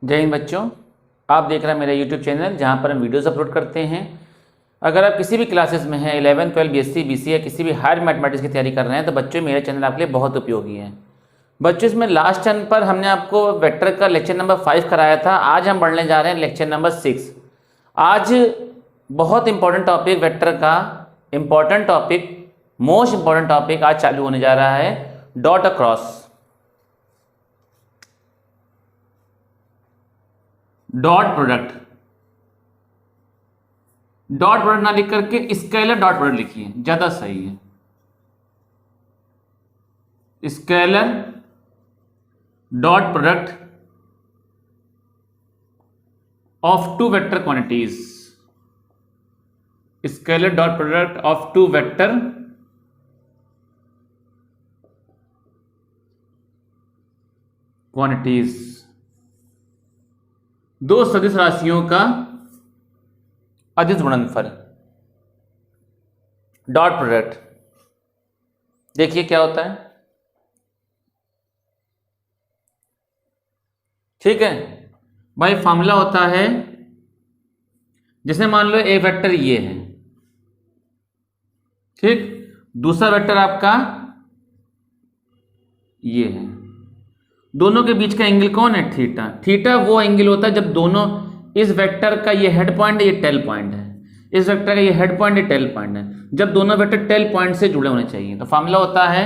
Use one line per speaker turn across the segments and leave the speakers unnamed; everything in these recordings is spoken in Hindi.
जय हिंद बच्चों, आप देख रहे हैं मेरा यूट्यूब चैनल जहां पर हम वीडियोस अपलोड करते हैं। अगर आप किसी भी क्लासेस में हैं 11, 12, बीएससी, बीसीए या किसी भी हायर मैथमेटिक्स की तैयारी कर रहे हैं तो बच्चों मेरा चैनल आपके लिए बहुत उपयोगी है। बच्चों इसमें लास्ट टर्न पर हमने आपको वेक्टर का लेक्चर नंबर 5 कराया था। आज हम बढ़ने जा रहे हैं लेक्चर नंबर 6। आज बहुत इंपॉर्टेंट टॉपिक वेक्टर का important topic, most important topic आज चालू होने जा रहा है, डॉट अक्रॉस। डॉट प्रोडक्ट ना लिख करके स्केलर डॉट प्रोडक्ट लिखिए, ज्यादा सही है। Scalar dot product of two vector quantities. Scalar dot product of two vector quantities. दो सदिश राशियों का अदिश गुणनफल। डॉट प्रोडक्ट देखिए क्या होता है। ठीक है भाई, फॉर्मूला होता है, जैसे मान लो एक वेक्टर ये है, ठीक, दूसरा वेक्टर आपका ये है, दोनों के बीच का एंगल कौन है? थीटा। थीटा वो एंगल होता है जब दोनों, इस वेक्टर का ये हेड पॉइंट है, ये टेल पॉइंट है, इस वेक्टर का ये हेड पॉइंट, ये टेल पॉइंट है, जब दोनों वेक्टर टेल पॉइंट से जुड़े होने चाहिए। तो फॉर्मूला होता है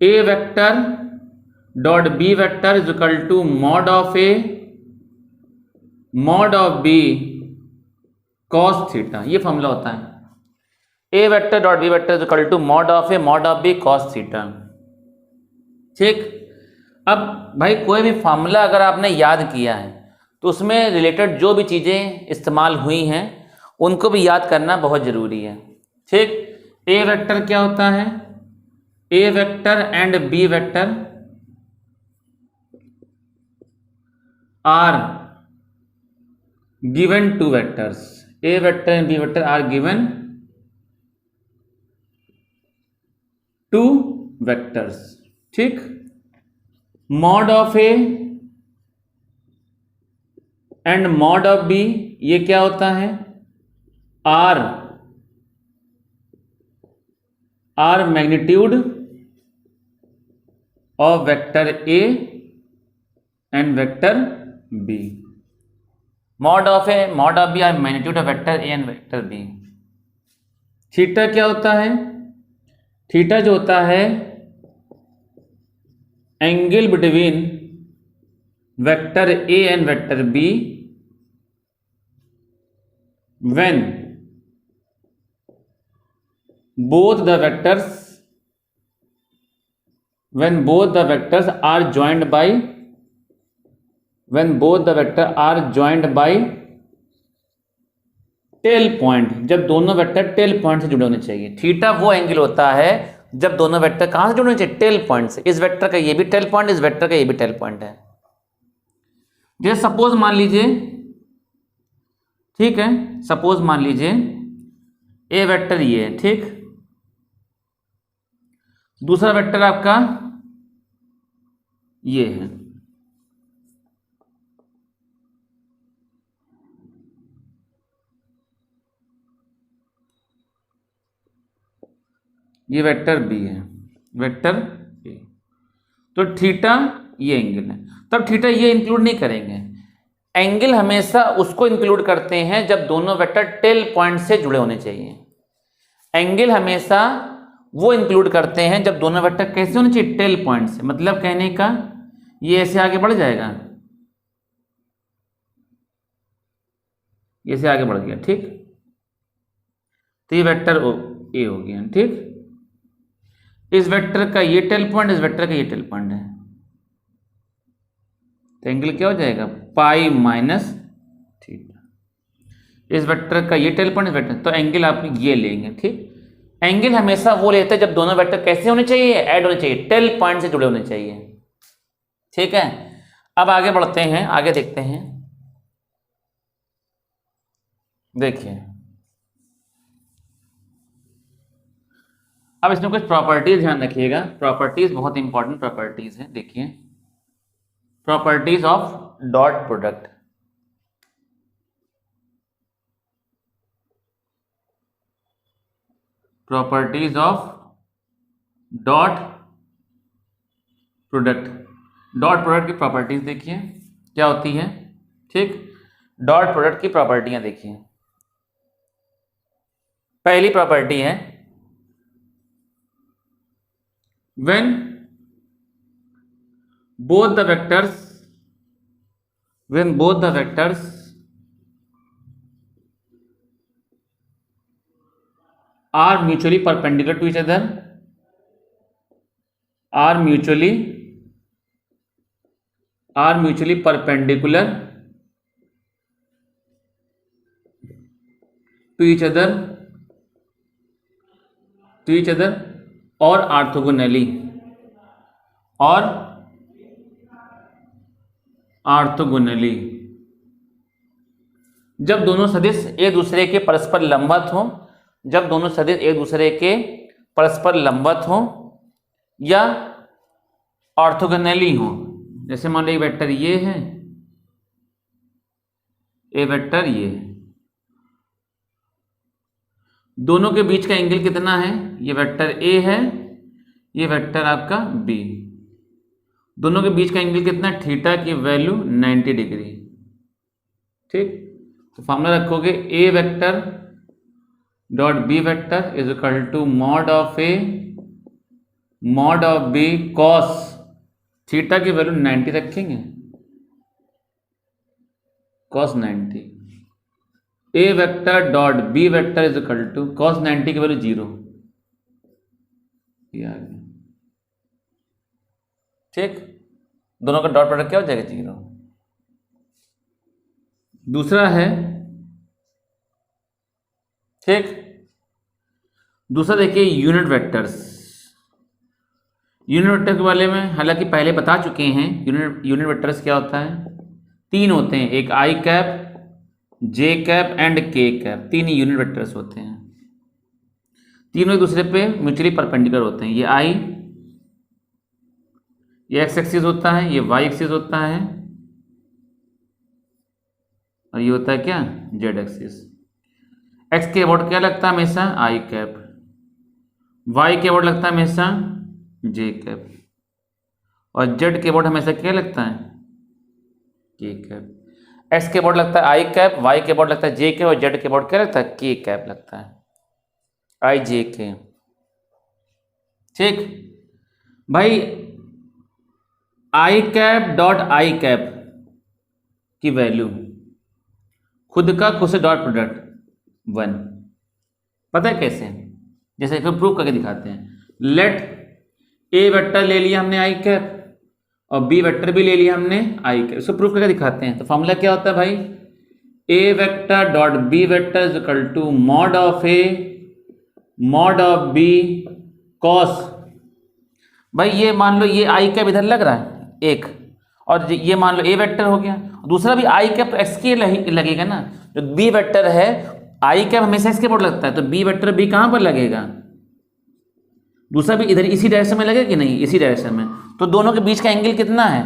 A vector dot B vector is equal to mod of A mod of B cos theta. ये फॉर्मूला होता है A vector dot B vector is equal to mod of A mod of B cos theta. ठीक, अब भाई कोई भी फार्मूला अगर आपने याद किया है तो उसमें रिलेटेड जो भी चीज़ें इस्तेमाल हुई हैं उनको भी याद करना बहुत ज़रूरी है। ठीक, ए वेक्टर क्या होता है? A vector and B vector are given two vectors. A vector and B vector are given two vectors. ठीक, mod of A and mod of B ये क्या होता है? Are magnitude of vector A and vector B. Mod of A mod of B are magnitude of vector A and vector B. Theta क्या होता है? थीटा जो होता है angle between vector A and vector B when both the vectors are joined by tail point. जब दोनों वेक्टर टेल पॉइंट से जुड़े होने चाहिए। थीटा वो एंगल होता है जब दोनों वेक्टर कहां से जुड़े होने चाहिए? टेल पॉइंट से। इस वेक्टर का ये भी टेल पॉइंट, इस वेक्टर का ये भी टेल पॉइंट है। जैसे सपोज मान लीजिए, ठीक है, सपोज मान लीजिए ए वेक्टर ये है, ठीक, दूसरा वेक्टर आपका ये है, ये वेक्टर बी है, वेक्टर ए। तो थीटा ये एंगल है, तब थीटा ये इंक्लूड नहीं करेंगे। एंगल हमेशा उसको इंक्लूड करते हैं जब दोनों वेक्टर टेल पॉइंट से जुड़े होने चाहिए। एंगल हमेशा वो इंक्लूड करते हैं जब दोनों वेक्टर कैसे होने चाहिए? टेल पॉइंट से। मतलब कहने का ये ऐसे आगे बढ़ जाएगा, ये ऐसे आगे बढ़ गया, ठीक, तो ये वेक्टर ए हो गया। ठीक, इस वेक्टर का ये टेल पॉइंट, इस वेक्टर का ये टेल पॉइंट है, तो एंगल क्या हो जाएगा? Pi minus theta. इस वेक्टर का ये टेल पॉइंट, इस वेक्टर, तो एंगल आप ये लेंगे। ठीक, एंगल हमेशा वो लेते हैं जब दोनों वेक्टर कैसे होने चाहिए? ऐड होने चाहिए, टेल पॉइंट से जुड़े होने चाहिए। ठीक है, अब आगे बढ़ते हैं, आगे देखते हैं। देखिए अब इसमें कुछ प्रॉपर्टीज ध्यान रखिएगा। प्रॉपर्टीज बहुत इंपॉर्टेंट प्रॉपर्टीज है। देखिए properties of dot product. Properties of dot product. Dot product की प्रॉपर्टीज देखिए क्या होती है। ठीक, डॉट प्रोडक्ट की प्रॉपर्टियां देखिए। पहली प्रॉपर्टी है when both the vectors are mutually perpendicular to each other, are mutually perpendicular to each other और ऑर्थोगोनली जब दोनों सदिश एक दूसरे के परस्पर लंबवत हो या ऑर्थोगोनली हो। जैसे मान लो एक वेक्टर ये है, ए वेक्टर ये है, दोनों के बीच का एंगल कितना है, ये वेक्टर ए है, ये वेक्टर आपका बी, दोनों के बीच का एंगल कितना है, थीटा की वैल्यू 90 डिग्री। ठीक, तो फॉर्मूला रखोगे A vector dot B vector is equal to mod of A mod of B cos theta की वैल्यू 90 रखेंगे, cos 90। A vector dot B vector is equal to cos 90 की वैल्यू 0, ये आ गया। ठीक, दोनों का डॉट प्रोडक्ट क्या हो जाएगा, 0। दूसरा है, ठीक, दूसरा देखिए यूनिट वेक्टर्स। यूनिट वेक्टर के बारे में हालांकि पहले बता चुके हैं। यूनिट वेक्टर्स क्या होता है, 3 होते हैं, एक आई कैप, जे कैप एंड के कैप, 3 ही यूनिट वेक्टर्स होते हैं। तीनों एक दूसरे पे म्यूचुअली परपेंडिकुलर होते हैं। ये आई, ये एक्स एक्सिस होता है, ये वाई एक्सिस होता है, और ये होता है क्या, जेड एक्सिस। एक्स के अबाउट क्या लगता है हमेशा, आई कैप, वाई के अबाउट लगता है हमेशा जे कैप, और जेड के अबाउट हमेशा क्या लगता है, के कैप। एक्स के अबाउट लगता है आई कैप, वाई के अबाउट लगता है जे कैप, और जेड के अबाउट क्या लगता है, के कैप लगता है, आई जे के। ठीक भाई, आई कैप डॉट आई कैप की वैल्यू खुद से डॉट प्रोडक्ट 1, पता है कैसे, जैसे फिर प्रूव करके दिखाते हैं। लेट ए वेक्टर ले लिया हमने आई कैप और बी वेक्टर भी ले लिया हमने आई कैप, इसको प्रूव करके दिखाते हैं। तो फॉर्मूला क्या होता है भाई, A vector dot B vector is equal to mod of A mod of B cos. भाई ये मान लो ये आई कैप इधर लग रहा है एक, और ये मान लो ए वेक्टर हो गया, दूसरा भी आई कैप एक्स के लगेगा ना। जो बी वेक्टर है आई कैप हमेशा इसके ऊपर लगता है, तो बी वेक्टर बी कहां पर लगेगा, दूसरा भी इधर इसी डायरेक्शन में लगेगा कि नहीं, इसी डायरेक्शन में। तो दोनों के बीच का एंगल कितना है,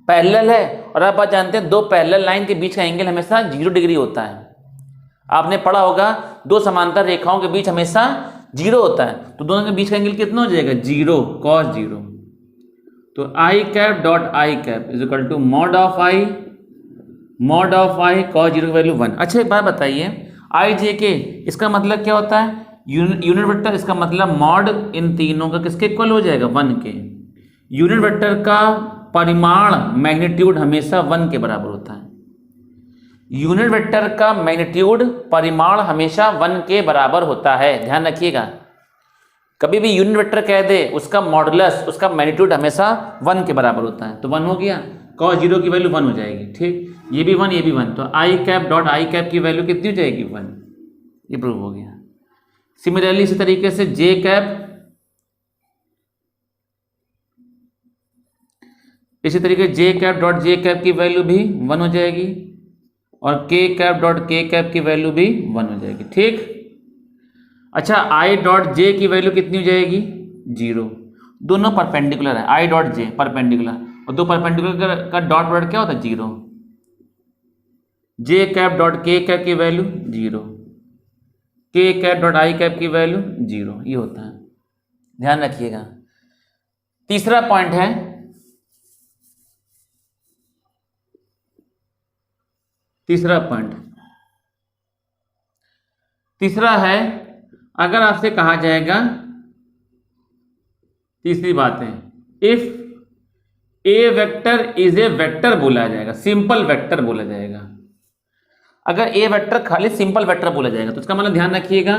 पैरेलल है। और आप बात जानते हैं 2 पैरेलल लाइन के बीच का एंगल हमेशा 0 डिग्री होता है। आपने पढ़ा होगा 2 समांतर रेखाओं के बीच हमेशा 0 होता है, तो दोनों के बीच का एंगल कितना हो जाएगा, 0, cos 0। तो I cap dot I cap is equal to mod of I cos 0 की वैल्यू 1। अच्छा एक बात बताइए, आई जे के इसका मतलब क्या होता है, यूनिट वेक्टर, इसका मतलब मॉड इन तीनों का किसके इक्वल हो जाएगा, 1 के। यूनिट वेक्टर का परिमाण मैग्नीट्यूड हमेशा 1 के बराबर होता है। यूनिट वेक्टर का मैग्नीट्यूड परिमाण हमेशा 1 के बराबर होता है, ध्यान रखिएगा। कभी भी यूनिट वेक्टर कह दे उसका मॉडुलस, उसका मैग्नीट्यूड हमेशा 1 के बराबर होता है। तो 1 हो गया, cos 0 की वैल्यू 1 हो जाएगी। ठीक, ये भी 1, ये भी 1, तो I cap dot I cap की वैल्यू कितनी हो जाएगी, 1। ये प्रूव हो गया। सिमिलरली इसी तरीके से जे कैप, इसी तरीके जे कैप डॉट जे कैप की वैल्यू भी 1 हो जाएगी, और के कैप डॉट के कैप की वैल्यू भी 1 हो जाएगी। ठीक, अच्छा आई डॉट जे की वैल्यू कितनी हो जाएगी, 0। दोनों परपेंडिकुलर है, आई डॉट जे परपेंडिकुलर, और 2 परपेंडिकुलर का डॉट प्रोडक्ट क्या होता है, 0। जे कैप डॉट के कैप की वैल्यू 0, के कैप डॉट आई कैप की वैल्यू 0, ये होता है, ध्यान रखिएगा। तीसरा पॉइंट है, तीसरा है, अगर आपसे कहा जाएगा, तीसरी बात है, if A vector is a vector बोला जाएगा, सिंपल वेक्टर बोला जाएगा। अगर ए वेक्टर खाली सिंपल वेक्टर बोला जाएगा तो इसका मतलब ध्यान रखिएगा,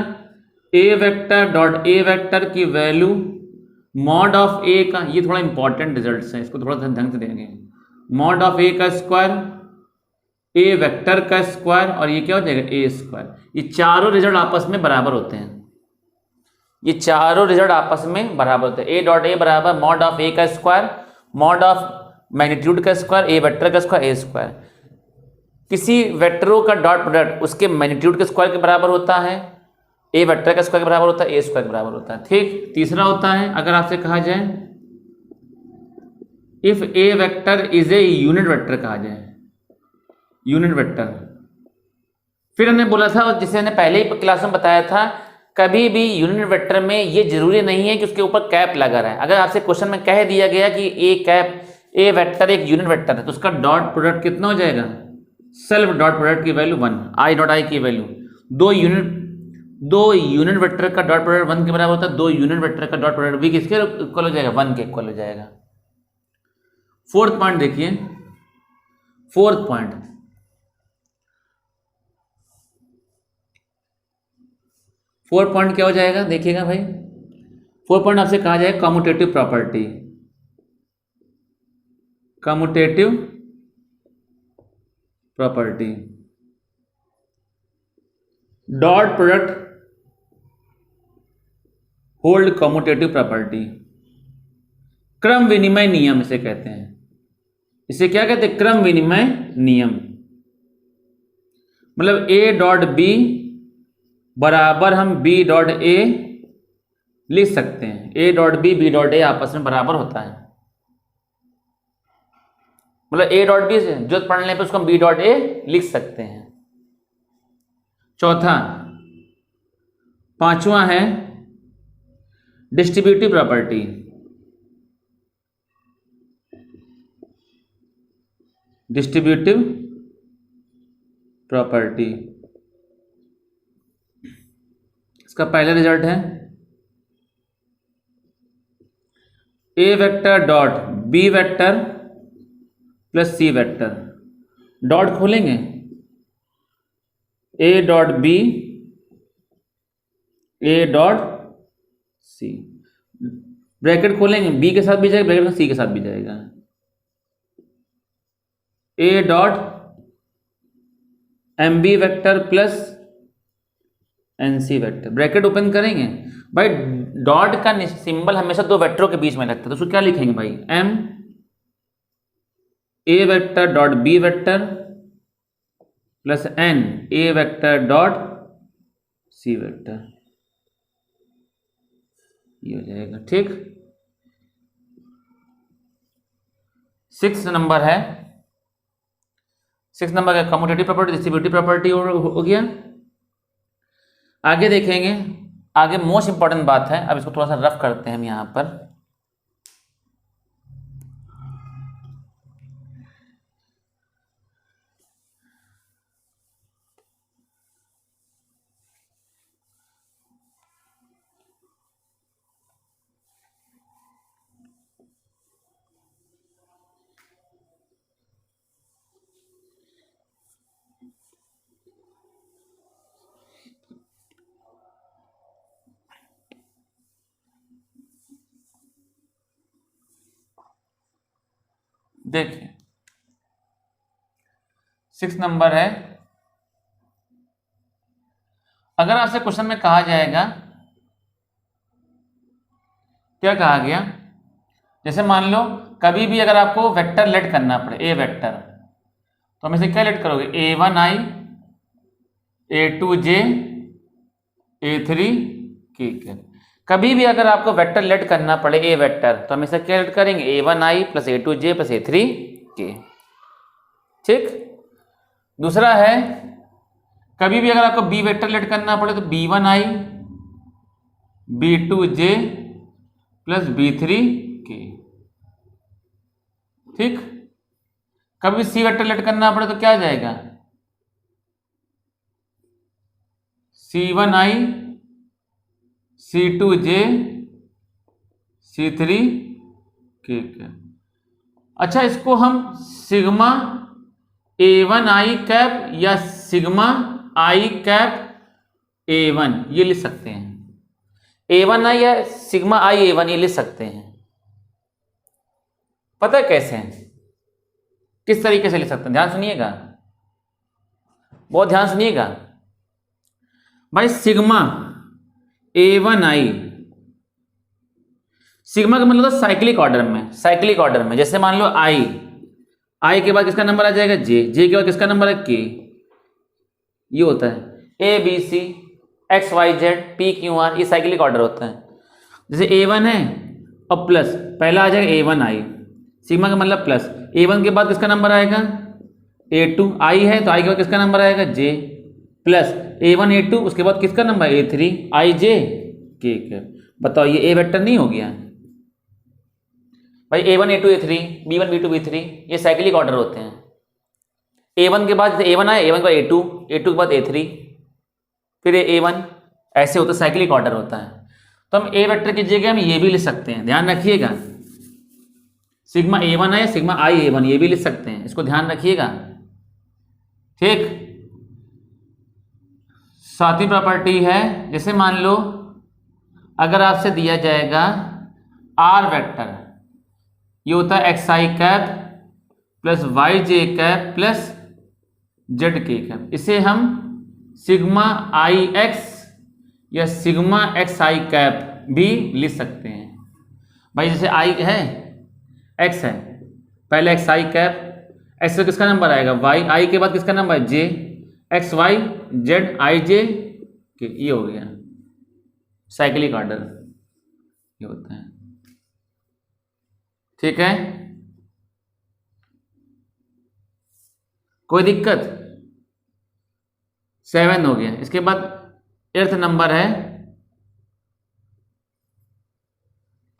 ए वेक्टर डॉट ए वेक्टर की वैल्यू मॉड ऑफ ए का, ये थोड़ा इंपॉर्टेंट रिजल्ट्स है, इसको थोड़ा ढंग से देंगे, मॉड ऑफ ए का स्क्वायर, ए वेक्टर का स्क्वायर, और ये क्या हो जाएगा ए स्क्वायर। ये चारों रिजल्ट आपस में बराबर होते हैं, ये चारों रिजल्ट आपस में बराबर होते हैं। ए डॉट ए बराबर मॉड ऑफ ए का स्क्वायर, मॉड ऑफ मैग्नीट्यूड का स्क्वायर, ए वेक्टर का स्क्वायर, ए स्क्वायर। किसी वेक्टरों का डॉट प्रोडक्ट उसके मैग्नीट्यूड के स्क्वायर के बराबर होता है, ए वेक्टर का स्क्वायर के बराबर होता है, ए स्क्वायर के बराबर होता है। ठीक, तीसरा होता है, अगर आपसे कहा जाए if A vector is a unit vector, कहा जाए यूनिट वेक्टर। फिर हमने बोला था, जिसे हमने पहले ही क्लास में बताया था, कभी भी यूनिट वेक्टर में ये जरूरी नहीं है कि उसके ऊपर कैप लगा रहा है। अगर आपसे क्वेश्चन में कह दिया गया कि ए वेक्टर एक यूनिट वेक्टर है, तो उसका डॉट प्रोडक्ट कितना हो जाएगा, सेल्फ डॉट प्रोडक्ट की वैल्यू 1, आई डॉट आई की वैल्यू, दो यूनिट वेक्टर का डॉट प्रोडक्ट 1 के बराबर होता है, दो यूनिट वेक्टर का डॉट प्रोडक्ट भी किसके इक्वल हो जाएगा, 1 के इक्वल हो जाएगा। फोर्थ पॉइंट देखिए, फोर्थ पॉइंट क्या हो जाएगा, देखिएगा भाई। फोर्थ पॉइंट आपसे कहा जाए commutative property, commutative property, dot product hold commutative property, क्रम विनिमय नियम इसे कहते हैं। इसे क्या कहते हैं, क्रम विनिमय नियम। मतलब ए डॉट बी बराबर हम बी डॉट ए लिख सकते हैं, A dot B dot A आपस में बराबर होता है। मतलब ए डॉट बी जो पढ़ने पे उसको हम बी डॉट ए लिख सकते हैं। चौथा, पांचवा है डिस्ट्रीब्यूटिव प्रॉपर्टी, डिस्ट्रीब्यूटिव प्रॉपर्टी। इसका पहला रिजल्ट है A vector dot B vector plus C vector, dot खोलेंगे A dot B A dot C, bracket खोलेंगे, बी के साथ भी जाएगा, ब्रैकेट सी के साथ भी जाएगा, A dot M B vector plus N C vector, bracket open करेंगे। भाई डॉट का सिंबल हमेशा दो वेक्टरों के बीच में लगता है, तो उसको क्या लिखेंगे भाई, M A vector dot B vector plus N A vector dot C vector, ये हो जाएगा। ठीक, 6 नंबर है, 6 नंबर का कम्यूटेटिव प्रॉपर्टी, डिस्ट्रीब्यूटिव प्रॉपर्टी हो गया। आगे देखेंगे, आगे मोस्ट इंपॉर्टेंट बात है, अब इसको थोड़ा सा रफ करते हैं हम यहां पर। देखिए 6 नंबर है, अगर आपसे क्वेश्चन में कहा जाएगा, क्या कहा गया, जैसे मान लो कभी भी अगर आपको वेक्टर लेट करना पड़े, ए वेक्टर, तो हम इसे क्या लेट करोगे, a1i a2j a3k। कभी भी अगर आपको वेक्टर लेट करना पड़े ए वेक्टर, तो हम इसे क्या लेट करेंगे, a1i plus a2j plus a3k। ठीक, दूसरा है कभी भी अगर आपको बी वेक्टर लेट करना पड़े तो b1i b2j प्लस b3k। ठीक, कभी भी सी वेक्टर लेट करना पड़े तो क्या आ जाएगा c1i c2j c3k। अच्छा, इसको हम सिग्मा a1i कैप या सिग्मा i कैप a1 ये लिख सकते हैं। a1i या सिग्मा i a1 ये लिख सकते हैं। पता है कैसे हैं, किस तरीके से लिख सकते हैं? ध्यान सुनिएगा, बहुत ध्यान सुनिएगा भाई। सिग्मा a1i, सिग्मा का मतलब साइक्लिक ऑर्डर में, साइक्लिक ऑर्डर में जैसे मान लो आई के बाद किसका नंबर आ जाएगा जे के बाद किसका नंबर है के। ये होता है A B C X Y Z P Q R, ये साइक्लिक ऑर्डर होता है। जैसे A1 है और प्लस पहला आ जाएगा A1i, सिग्मा का मतलब प्लस। A1 के बाद किसका नंबर आएगा A2, आई है तो आई के बाद किसका नंबर आएगा जे, प्लस A1 A2 उसके बाद किसका नंबर A3 आई जे के। बताओ ये A वेक्टर नहीं हो गया भाई? A1 A2 A3 B1 B2 B3 ये साइक्लिक ऑर्डर होते हैं। A1 के बाद A1 आए, A1 के बाद A2, A2 के बाद A3 फिर A1, ऐसे होता है, साइक्लिक ऑर्डर होता है। तो हम A वेक्टर की जगह हम ये भी लिख सकते हैं, ध्यान रखिएगा। सिग्मा A1 है सिग्मा i A1 ये भी लिख सकते हैं, इसको ध्यान रखिएगा। ठीक, सातवीं प्रॉपर्टी है, जैसे मान लो अगर आपसे दिया जाएगा R वेक्टर, ये होता है xi cap plus yj cap plus zk cap. इसे हम सिग्मा ix या सिग्मा xi कैप भी लिख सकते हैं भाई। जैसे i है x है, पहले xi कैप, x से किसका नंबर आएगा y, i के बाद किसका नंबर है j, xy z ij के, ये हो गया साइक्लिक ऑर्डर, ये होता है। ठीक है, कोई दिक्कत? 7 हो गया। इसके बाद 8th नंबर है,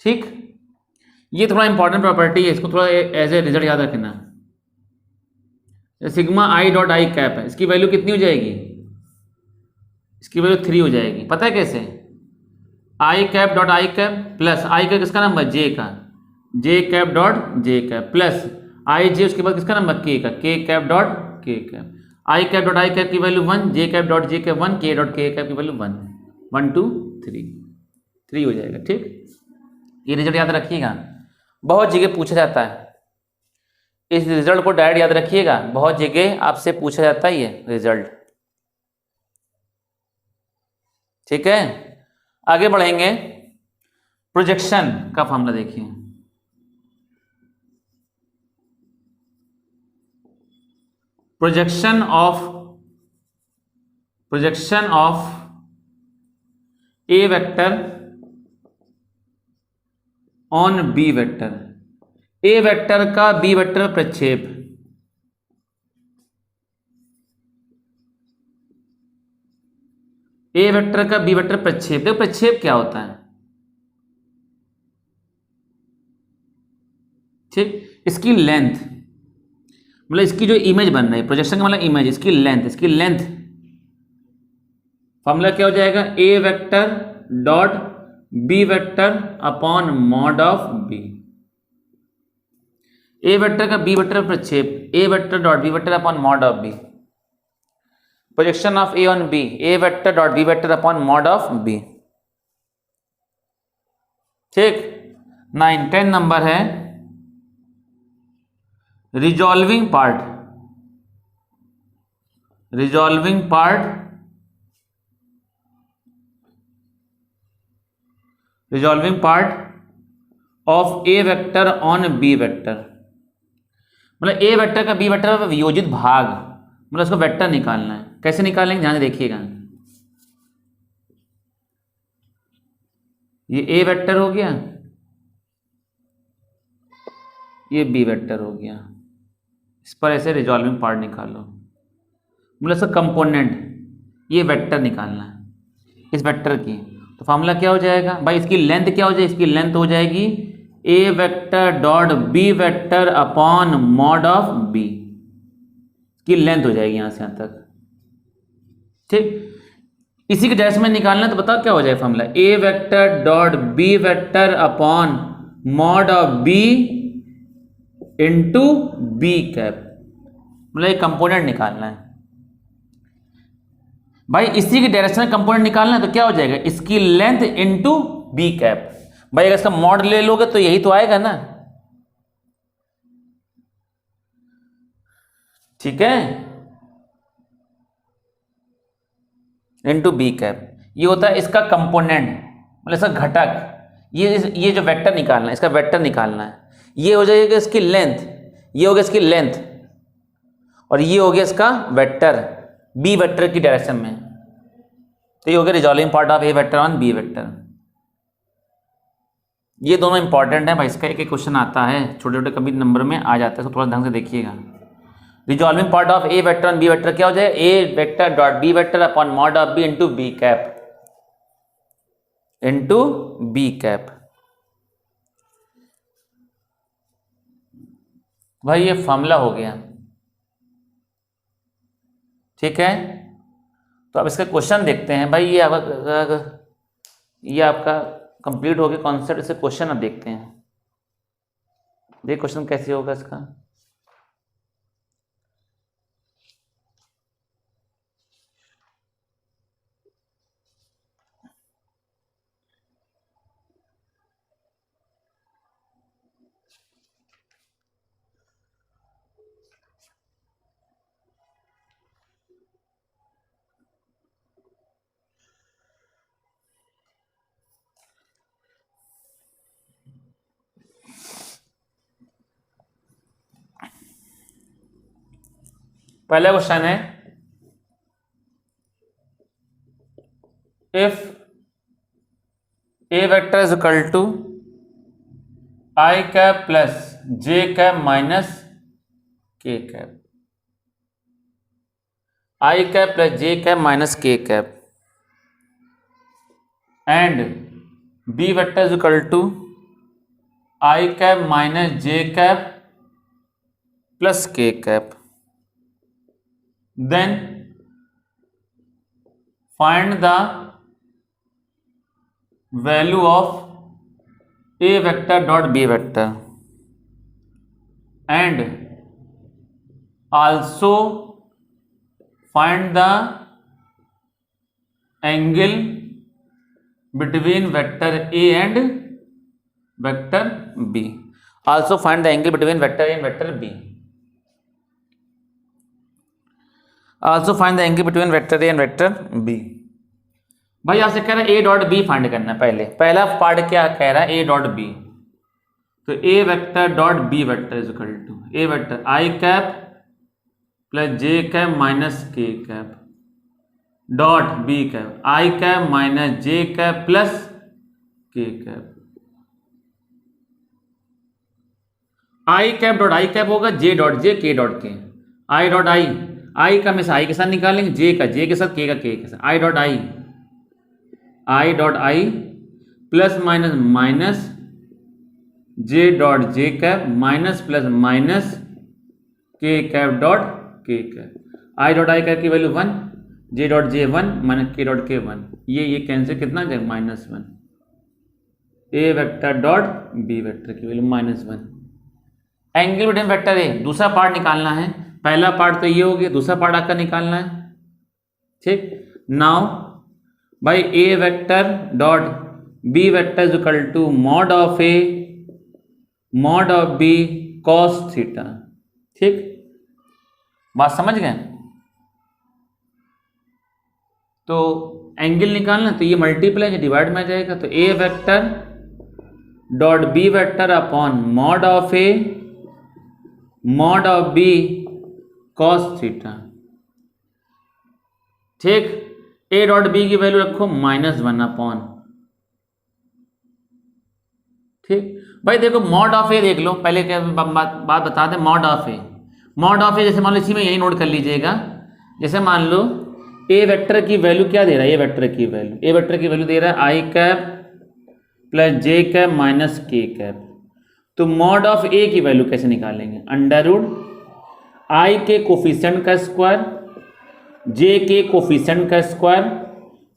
ठीक, ये थोड़ा इंपॉर्टेंट प्रॉपर्टी है, इसको थोड़ा एज ए रिजल्ट याद रखना। सिग्मा i डॉट आई कैप है, इसकी वैल्यू कितनी हो जाएगी? इसकी वैल्यू 3 हो जाएगी। पता है कैसे? I cap dot I cap plus I का किसका नंबर जे का, J cap dot J cap plus I J, उसके बाद किसका नंबर के का, K cap dot K cap. I cap dot I cap की value 1, J cap dot J cap 1, K dot K cap की वैल्यू 1, 1 2 3 हो जाएगा। ठीक, ये रिजल्ट याद रखिएगा, बहुत जगह पूछा जाता है। इस रिजल्ट को डायरेक्ट याद रखिएगा, बहुत जगह आपसे पूछा जाता है ये रिजल्ट। ठीक है, आगे बढ़ेंगे। प्रोजेक्शन का फॉर्मूला देखिए। Projection of A vector on B vector, A vector का बी वेक्टर प्रक्षेप। ए वेक्टर का बी वेक्टर प्रक्षेप, देखो प्रक्षेप क्या होता है। ठीक, इसकी लेंथ, मतलब इसकी जो इमेज बन रही है, प्रोजेक्शन का मतलब इमेज, इसकी लेंथ फॉर्मूला क्या हो जाएगा? A vector dot B vector upon mod of B. A vector का बी वेक्टर प्रक्षेप, A vector dot B vector upon mod of B. Projection of A on B, A vector dot B vector upon mod of B. ठीक, 9 10 नंबर है resolving part of A vector on B vector. मतलब ए वेक्टर का बी वेक्टर पर वियोजित भाग, मतलब उसको वेक्टर निकालना है। कैसे निकालेंगे ध्यान से देखिएगा। ये ए वेक्टर हो गया, ये बी वेक्टर हो गया, इस पर ऐसे रिजॉल्विंग पार्ट निकालो। मतलब इसका कंपोनेंट, ये वेक्टर निकालना है इस वेक्टर की। तो फॉर्मूला क्या हो जाएगा भाई, इसकी लेंथ क्या हो जाएगी, इसकी लेंथ हो जाएगी A vector dot B vector upon mod of B, की लेंथ हो जाएगी यहां से यहां तक। ठीक, इसी के डायरेक्शन में निकालना है तो बताओ क्या हो जाएगा formula, A vector dot B vector upon mod of B into B cap, मतलब एक कंपोनेंट निकालना है भाई। इसी के डायरेक्शन में कंपोनेंट निकालना है तो क्या हो जाएगा, इसकी लेंथ इंटू बी कैप। भाई अगर इसका मॉड ले लोगे तो यही तो आएगा ना, ठीक है, इंटू बी कैप। ये होता है इसका कंपोनेंट, मतलब इसका घटक। ये जो वेक्टर निकालना है, इसका वेक्टर निकालना है। ये हो जाएगा इसकी लेंथ, ये हो गया इसकी लेंथ, और ये हो गया इसका वेक्टर बी वेक्टर की डायरेक्शन में। तो ये हो गया resolving part of A vector on B vector. ये दोनों इंपॉर्टेंट है भाई, इसका एक क्वेश्चन आता है, छोटे छोटे कभी नंबर में आ जाता है, तो थोड़ा ढंग से देखिएगा। Resolving part of A vector on B vector क्या हो जाएगा, A vector dot B vector upon mod of B into B cap, into B cap. भाई ये फॉर्मूला हो गया, ठीक है। तो अब इसका क्वेश्चन देखते हैं भाई। ये आपका कंप्लीट हो गया कॉन्सेप्ट। इससे क्वेश्चन अब देखते हैं, देखिए क्वेश्चन कैसे होगा इसका। पहला क्वेश्चन है, if A vector is equal to I cap plus J cap minus K cap, I cap plus J cap minus K cap, and B vector is equal to I cap minus J cap plus K cap, then find the value of a vector dot b vector and also find the angle between vector a and vector b, also find the angle between vector a and vector b, also find the angle between vector a and vector b। भाई यहां से कह रहा है a डॉट b फाइंड करना है। पहला पार्ट क्या कह रहा है, a डॉट b, तो a vector dot b vector is equal to a vector i cap plus j cap minus k cap dot b cap i cap minus j cap plus k cap. i cap dot i cap होगा j dot j k dot k, i dot i, I का हमेशा आई के साथ निकालेंगे, जे का जे के साथ, के का के साथ, I dot I plus minus minus J dot J cap minus plus minus K cap dot K cap. I dot I cap की value 1, J dot J 1 minus K dot K 1, ये कैंसिल कितना जाएगा -1। A vector dot B vector की value -1। Angle between vector A, दूसरा पार्ट निकालना है। पहला पार्ट तो ये हो गया, दूसरा पार्ट आपका निकालना है, ठीक। Now by A vector dot B vector is equal to mod of A mod of B cos theta, ठीक। बात समझ गए। तो एंगल निकालना, तो ये मल्टीप्लाई डिवाइड में आ जाएगा, तो A vector dot B vector upon mod of A mod of B cos theta, ठीक। ए डॉट बी की वैल्यू रखो -1 अपॉन, ठीक। भाई देखो मॉड ऑफ ए देख लो, पहले क्या बात बता दें। मॉड ऑफ ए जैसे मान लो इसी में यही नोट कर लीजिएगा, जैसे मान लो ए वेक्टर की वैल्यू क्या दे रहा है, ए वेक्टर की वैल्यू दे रहा है I cap plus J cap minus K cap. तो मॉड ऑफ ए की वैल्यू कैसे निकालेंगे, अंडर रूट आई के कोफिशिएंट का स्क्वायर, जे के कोफिशिएंट का स्क्वायर,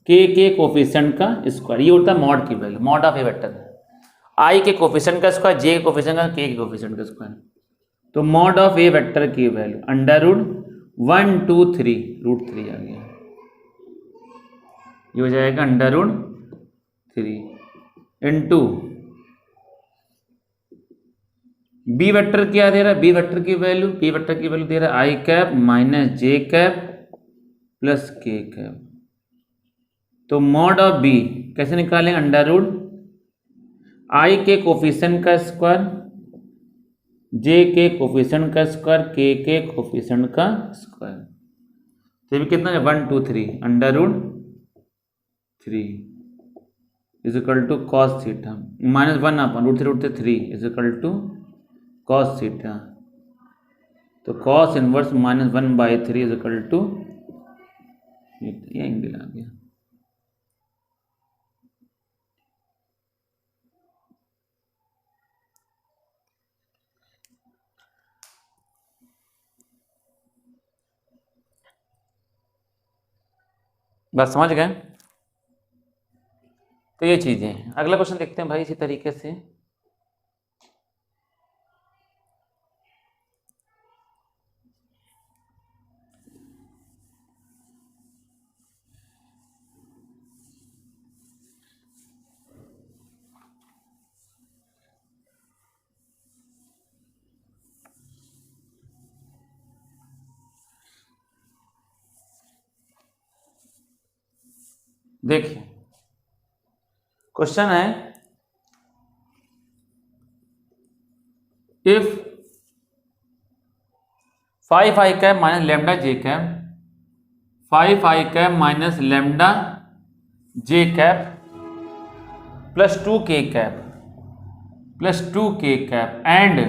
के कोफिशिएंट का स्क्वायर, ये होता है मॉड की value, mod of A vector. I के कोफिशिएंट का स्क्वायर, जे के कोफिशिएंट का, के कोफिशिएंट का स्क्वायर। तो मॉड ऑफ ए वेक्टर की वैल्यू अंडर रूट 1 2 3 √3 आ गया, ये हो जाएगा under root 3 into B vector क्या दे रहा है, बी वेक्टर की वैल्यू दे रहा है I cap minus J cap plus K cap. तो मॉड ऑफ बी कैसे निकालेंगे, अंडर रूट आई के कोफिशिएंट का स्क्वायर, जे के कोफिशिएंट का स्क्वायर, के कोफिशिएंट का स्क्वायर। तो ये भी कितना है 1 2 3 under root 3 is equal to cos theta minus 1 upon √3 is equal to cos theta. तो cos inverse minus 1/3 is equal to ये एंगल आ गया। बात समझ गए। तो ये चीजें हैं। अगला क्वेश्चन देखते हैं भाई इसी तरीके से। देखिए क्वेश्चन है, if 5i cap minus lambda J cap, 5i cap minus lambda J cap plus 2k cap and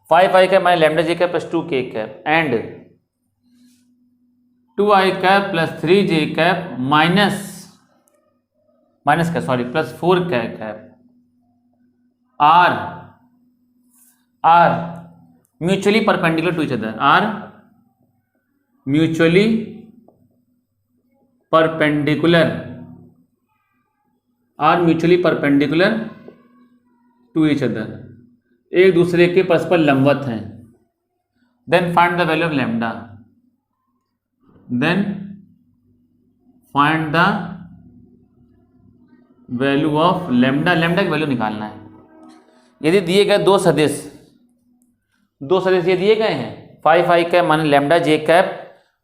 5i cap minus lambda J cap plus 2k cap and 2i cap plus 3j cap plus 4k cap are mutually perpendicular to each other, are mutually perpendicular to each other, एक दूसरे के परस्पर लंबवत हैं। Then find the value of lambda, lambda की वैल्यू निकालना है। यदि दिए गए दो सदिश ये दिए गए हैं 5i कैप माने lambda J cap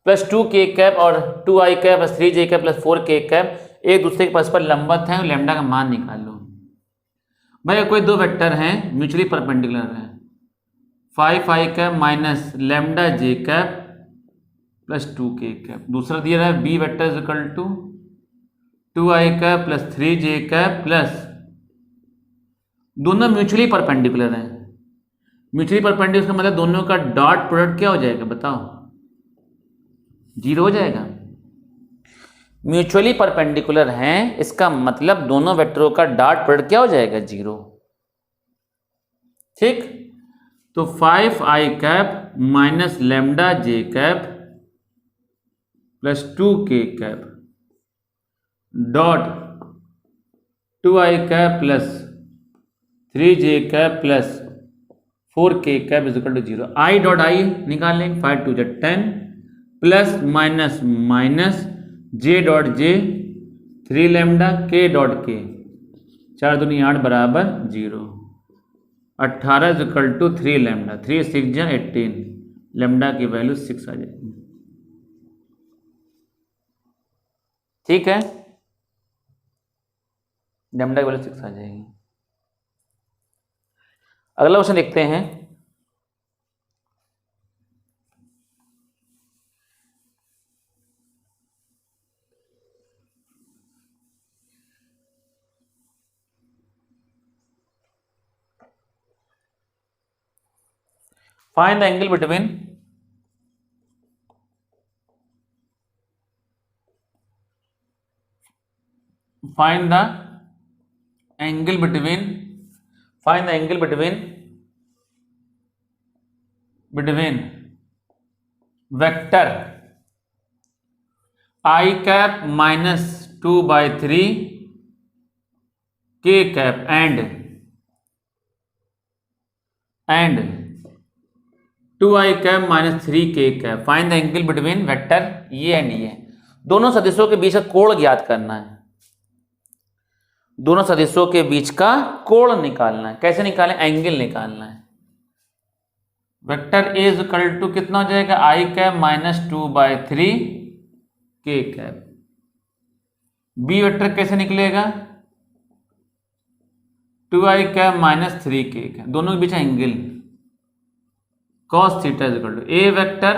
plus 2k cap और 2i cap plus 3j cap plus 4k cap एक दूसरे के परस्पर लंबवत हैं, लेमडा का मान निकाल लो। भाई कोई दो वेक्टर हैं म्यूचुअली परपेंडिकुलर हैं, 5i cap minus lambda J cap plus 2k cap, दूसरा दिया रहा है B vector is equal to 2i cap plus 3j cap plus, दोनों म्यूचुअली परपेंडिकुलर हैं। म्यूचुअली परपेंडिकुलर का मतलब दोनों का डॉट प्रोडक्ट क्या हो जाएगा बताओ, 0 हो जाएगा। म्यूचुअली परपेंडिकुलर हैं इसका मतलब दोनों वेक्टरों का डॉट प्रोडक्ट क्या हो जाएगा, 0। ठीक, तो 5i cap minus lambda J cap plus 2k cap dot 2i cap plus 3j cap plus 4k cap is equal to 0। i डॉट आई निकाल लेंगे, 5 2 10 प्लस माइनस माइनस j डॉट J 3 lambda k dot k 4 दूनी 8 बराबर 0, 18 इज इक्वल टू 3 लेमडा, 3 6 जा 18, लेमडा की वैल्यू 6 आ जाएगी। ठीक है, लेमडा की वैल्यू 6 आ जाएगी। अगला क्वेश्चन देखते हैं। Find the angle between find the angle between vector I cap minus 2/3 k cap and 2I cap minus 3k cap. Find the angle between vector ये एंड ये. दोनों सदिशों के बीच का कोण ज्ञात करना है. दोनों सदिशों के बीच का कोण निकालना है. कैसे निकालें? एंगल निकालना है. Vector A is equal to कितना हो जाएगा? आई cap minus 2/3 K cap. B vector कैसे निकलेगा? 2i cap minus 3k cap. दोनों के बीच angle cos theta is equal to A vector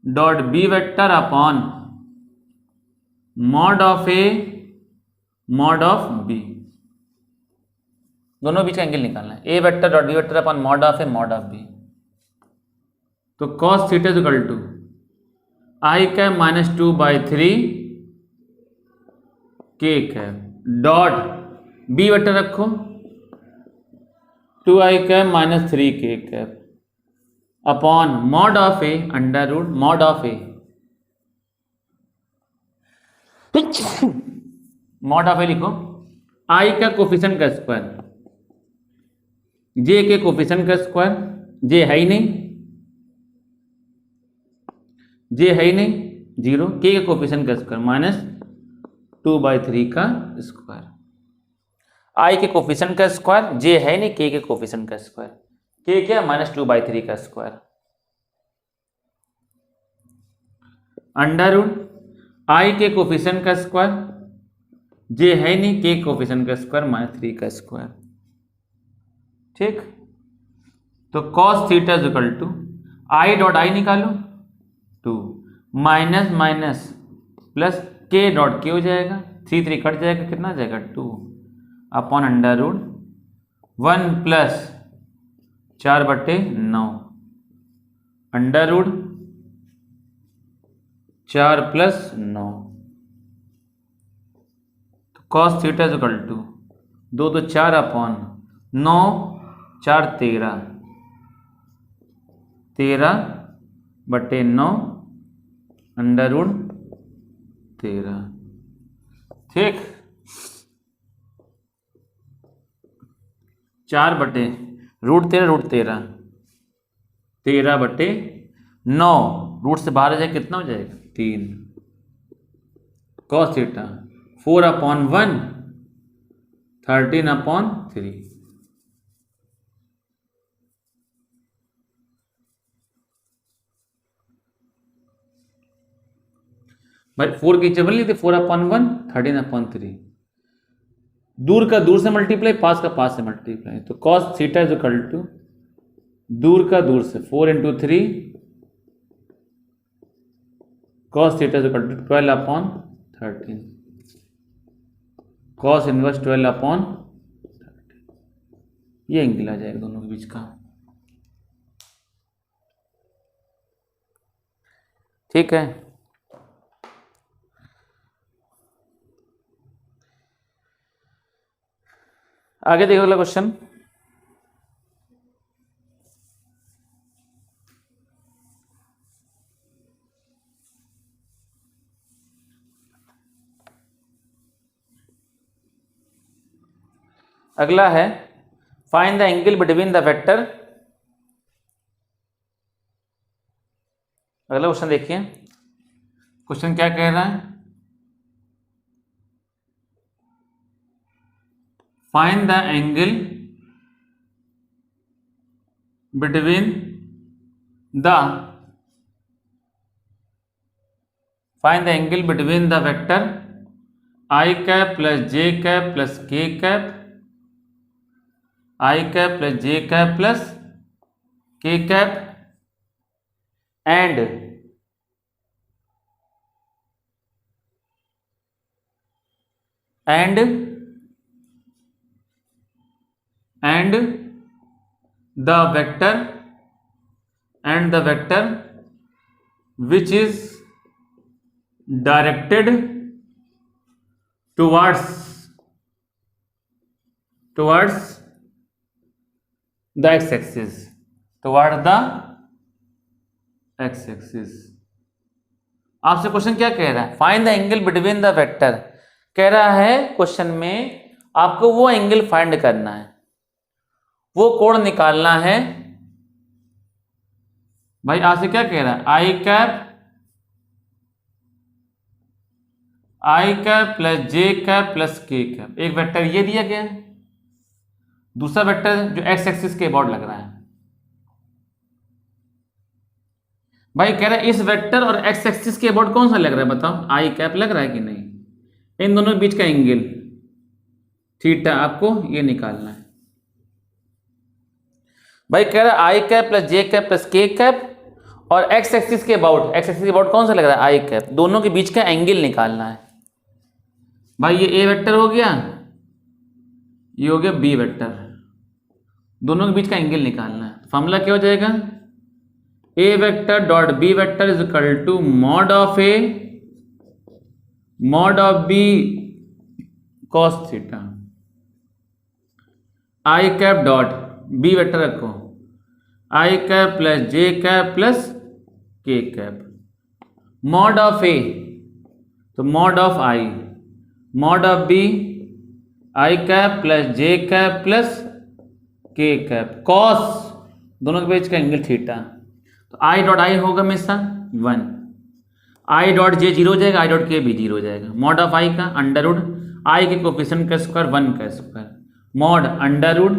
dot B vector upon mod of A mod of B. दोनों बीच एंगल निकालना है. A vector dot B vector upon mod of A mod of B. तो cos theta is equal to I cap minus 2/3 K cap dot B vector रखो 2i cap minus 3k cap upon mod of A under root mod of A mod of ए लिखो. आई का कोफिशिएंट का स्क्वायर, जे के कोफिशिएंट का स्क्वायर, जे है ही नहीं, जे है ही नहीं, 0. के कोफिशिएंट का स्क्वायर माइनस 2/3 का स्क्वायर. आई के कोफिशिएंट का स्क्वायर, जे है नहीं, के कोफिशिएंट का स्क्वायर. के क्या? माइनस 2/3 का स्क्वायर अंडर रूट आई के कोफिशिएंट का स्क्वायर, जे है नहीं, के कोफिशिएंट का स्क्वायर माइनस 3 का स्क्वायर. ठीक. तो cos theta is equal to I dot I निकालो 2 minus minus plus K dot K हो जाएगा. 3 3 कट जाएगा. कितना आ जाएगा? 2 upon under root 1 plus 4/9 under root 4 plus 9. तो cos theta is equal to 2 तो 4 अपॉन 9 4 13 13/9 अंडर रूट 13. ठीक. 4/√13 13/9 रूट से बाहर आ जाए कितना हो जाएगा? 3. cos theta 4/1 13/3. भाई 4 की जबल ली थी. 4/1 13/3. दूर का दूर से मल्टीप्लाई, पास का पास से मल्टीप्लाई. तो cos theta is equal to दूर का दूर से 4 × 3 cos theta is equal to 12/13 cos inverse 12/13. ये एंगल आ जाएगा दोनों के बीच का. ठीक है. आगे देखो अगला क्वेश्चन. अगला है find the angle between the vector. अगला क्वेश्चन देखिए. क्वेश्चन क्या कह रहा है? Find the angle between the vector I cap plus J cap plus K cap, I cap plus J cap plus K cap and the vector which is directed towards the x axis, towards the x axis. आपसे क्वेश्चन क्या कह रहा है? Find the angle between the vector. कह रहा है क्वेश्चन में आपको वो एंगल फाइंड करना है, वो कोण निकालना है। भाई आपसे क्या कह रहा है? I cap plus J cap plus K cap. एक वेक्टर ये दिया गया है, दूसरा वेक्टर जो एक्स एक्सिस के अबाउट लग रहा है। भाई कह रहा है इस वेक्टर और एक्स एक्सिस के अबाउट कौन सा लग रहा है? बताओ, आई कैप लग रहा है कि नहीं? इन दोनों के बीच का एंगल थीटा आपको ये निकालना है। भाई कह रहा है I cap plus J cap plus K cap और एक्स एक्सिस के अबाउट कौन सा लग रहा है? I cap. दोनों के बीच का एंगल निकालना है। भाई ये ए वेक्टर हो गया, ये हो गया बी वेक्टर, दोनों के बीच का एंगल निकालना है। फॉर्मूला क्या हो जाएगा? A vector dot B vector is equal to mod of A mod of B cos theta. I cap dot B vector रखो, I cap plus J cap plus K cap. Mod of A तो mod of I, mod of B I cap plus J cap plus K cap, cos दोनों के बीच का एंगल थीटा। तो आई डॉट आई होगा हमेशा 1, आई डॉट जे 0 हो जाएगा, आई डॉट के भी 0 हो जाएगा। मॉड ऑफ आई का अंडर रूट आई के कोफिशिएंट का स्क्वायर 1 का स्क्वायर, मॉड अंडर रूट,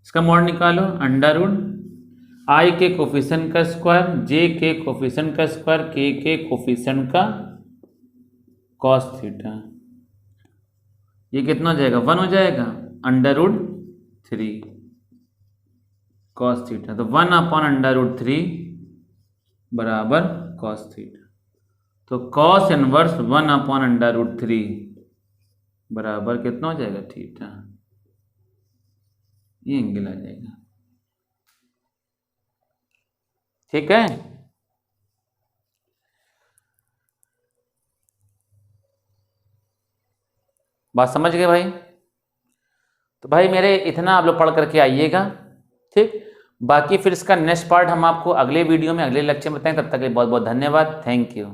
इसका मॉड निकालो अंडर रूट आई के कोफिशिएंट का स्क्वायर, जे के कोफिशिएंट का स्क्वायर, के कोफिशिएंट का कॉस थीटा। ये कितना हो जाएगा? 1 हो जाएगा, अंडर रूट 3 कॉस थीटा। तो 1 अपॉन अंडर रूट 3 बराबर कॉस थीटा। तो cos inverse 1 upon under root 3 बराबर कितना हो जाएगा? थीटा। ये एंगल आ जाएगा। ठीक है, बात समझ गए भाई? तो भाई मेरे इतना आप लोग पढ़ करके आइएगा, ठीक। बाकी फिर इसका नेक्स्ट पार्ट हम आपको अगले वीडियो में अगले लेक्चर में बताएं। तब तक के लिए बहुत बहुत धन्यवाद। Thank you.